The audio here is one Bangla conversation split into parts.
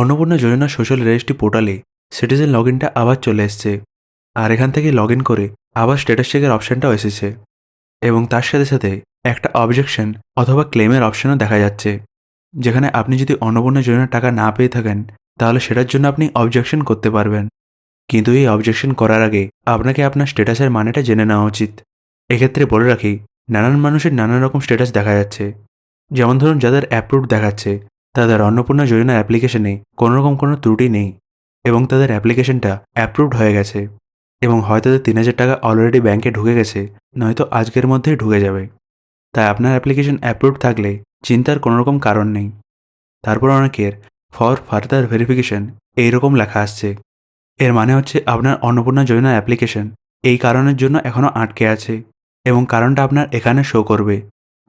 অন্নপূর্ণা যোজনা সোশ্যাল রেজিস্ট্রি পোর্টালে সিটিজেন লগ ইনটা আবার চলে এসছে। আর এখান থেকে লগ ইন করে আবার স্ট্যাটাস চেকের অপশানটাও এসেছে এবং তার সাথে সাথে একটা অবজেকশন অথবা ক্লেমের অপশানও দেখা যাচ্ছে, যেখানে আপনি যদি অন্নপূর্ণা যোজনার টাকা না পেয়ে থাকেন তাহলে সেটার জন্য আপনি অবজেকশন করতে পারবেন। কিন্তু এই অবজেকশন করার আগে আপনাকে আপনার স্ট্যাটাসের মানেটা জেনে নেওয়া উচিত। এক্ষেত্রে বলে রাখি, নানান মানুষের নানান রকম স্ট্যাটাস দেখা যাচ্ছে। যেমন ধরুন, যাদের অ্যাপ্রুভড দেখাচ্ছে তাদের অন্নপূর্ণা যোজনা অ্যাপ্লিকেশনে কোনোরকম কোনো ত্রুটি নেই এবং তাদের অ্যাপ্লিকেশনটা অ্যাপ্রুভড হয়ে গেছে এবং হয় তাদের ৩,০০০ টাকা অলরেডি ব্যাংকে ঢুকে গেছে, নয়তো আজকের মধ্যেই ঢুকে যাবে। তাই আপনার অ্যাপ্লিকেশন অ্যাপ্রুভড থাকলে চিন্তার কোনোরকম কারণ নেই। তারপর অনেকের ফর ফার্দার ভেরিফিকেশন এইরকম লেখা আসছে। এর মানে হচ্ছে আপনার অন্নপূর্ণা যোজনা অ্যাপ্লিকেশন এই কারণের জন্য এখনও আটকে আছে এবং কারণটা আপনার এখানে শো করবে।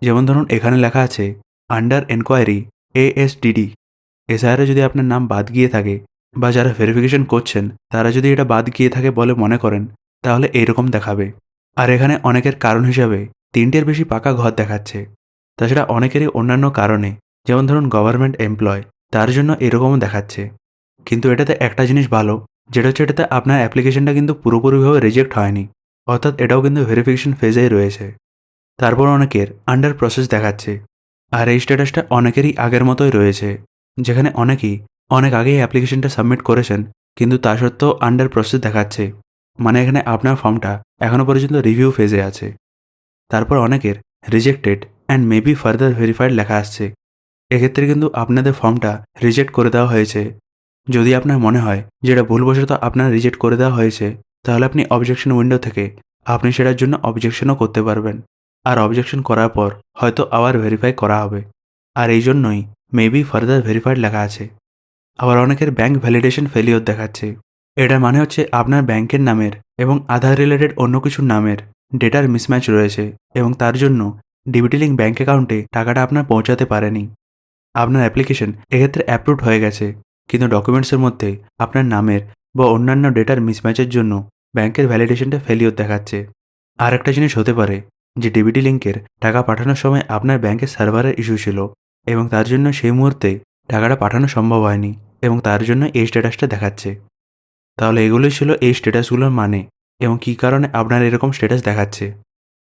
যেমন ধরুন, এখানে লেখা আছে আন্ডার এনকোয়ারি ASDD। এসআইআরে যদি আপনার নাম বাদ গিয়ে থাকে বা যারা ভেরিফিকেশন করছেন তারা যদি এটা বাদ গিয়ে থাকে বলে মনে করেন, তাহলে এইরকম দেখাবে। আর এখানে অনেকের কারণ হিসাবে ৩টের বেশি পাকা ঘর দেখাচ্ছে। তাছাড়া অনেকেরই অন্যান্য কারণে, যেমন ধরুন গভর্নমেন্ট এমপ্লয়, তার জন্য এরকমও দেখাচ্ছে। কিন্তু এটাতে একটা জিনিস ভালো, যেটা হচ্ছে এটাতে আপনার অ্যাপ্লিকেশনটা কিন্তু পুরোপুরিভাবে রিজেক্ট হয়নি, অর্থাৎ এটাও কিন্তু ভেরিফিকেশন ফেজেই রয়েছে। তারপর অনেকের আন্ডার প্রসেস দেখাচ্ছে। আর এই স্ট্যাটাসটা অনেকেরই আগের মতোই রয়েছে, যেখানে অনেকেই অনেক আগেই অ্যাপ্লিকেশনটা সাবমিট করেছেন কিন্তু তা সত্ত্বেও আন্ডার প্রসেস দেখাচ্ছে, মানে এখানে আপনার ফর্মটা এখনও পর্যন্ত রিভিউ ফেজে আছে। তারপর অনেকের rejected and maybe further verified লেখা আসছে। এক্ষেত্রে কিন্তু আপনাদের ফর্মটা রিজেক্ট করে দেওয়া হয়েছে। যদি আপনার মনে হয় যে এটা ভুলবশত আপনার রিজেক্ট করে দেওয়া হয়েছে, তাহলে আপনি অবজেকশন উইন্ডো থেকে আপনি সেটার জন্য অবজেকশনও করতে পারবেন। আর অবজেকশন করার পর হয়তো আবার ভেরিফাই করা হবে। আর এই জন্যই মেবি ফার্দার ভেরিফাইড লেখা আছে। আবার অনেকের ব্যাংক ভ্যালিডেশন ফেলিওর দেখাচ্ছে। এটার মানে হচ্ছে আপনার ব্যাংকের নামের এবং আধার রিলেটেড অন্য কিছুর নামের ডেটার মিসম্যাচ রয়েছে এবং তার জন্য ডিবিটি লিঙ্ক ব্যাংক অ্যাকাউন্টে টাকাটা আপনার পৌঁছাতে পারেনি। আপনার অ্যাপ্লিকেশন এক্ষেত্রে অ্যাপ্রুভড হয়ে গেছে, কিন্তু ডকুমেন্টসের মধ্যে আপনার নামের বা অন্যান্য ডেটার মিসম্যাচের জন্য ব্যাংকের ভ্যালিডেশনটা ফেলিওর দেখাচ্ছে। আর একটা জিনিস হতে পারে যে ডিবিটি লিঙ্কের টাকা পাঠানোর সময় আপনার ব্যাংকের সার্ভারের ইস্যু ছিল এবং তার জন্য সেই মুহূর্তে টাকাটা পাঠানো সম্ভব হয়নি এবং তার জন্য এই স্ট্যাটাসটা দেখাচ্ছে। তাহলে এগুলোই ছিল এই স্ট্যাটাসগুলোর মানে এবং কী কারণে আপনার এরকম স্ট্যাটাস দেখাচ্ছে।